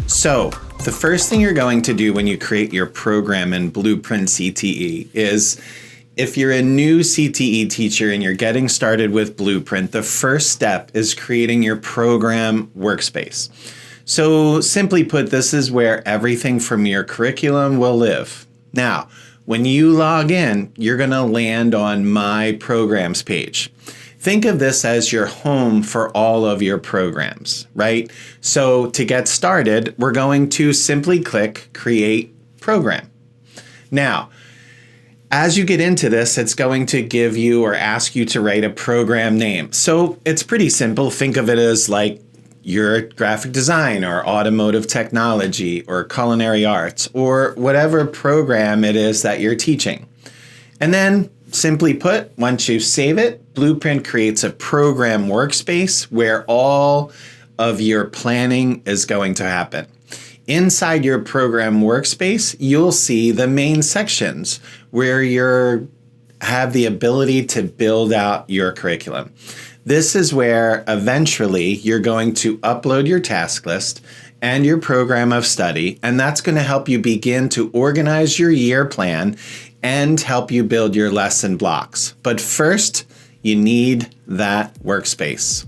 So the first thing you're going to do when you create your program in Blueprint-CTE is, if you're a new CTE teacher and you're getting started with Blueprint, the first step is creating your program workspace. So simply put, this is where everything from your curriculum will live. Now, when you log in, you're going to land on My Programs page. Think of this as your home for all of your programs, right? So to get started, we're going to simply click Create Program. Now, as you get into this, it's going to give you or ask you to write a program name. So it's pretty simple. Think of it as like your graphic design or automotive technology or culinary arts or whatever program it is that you're teaching. And then simply put, once you save it, Blueprint creates a program workspace where all of your planning is going to happen. Inside your program workspace, you'll see the main sections where you have the ability to build out your curriculum. This is where eventually you're going to upload your task list and your program of study, and that's going to help you begin to organize your year plan and help you build your lesson blocks. But first, you need that workspace.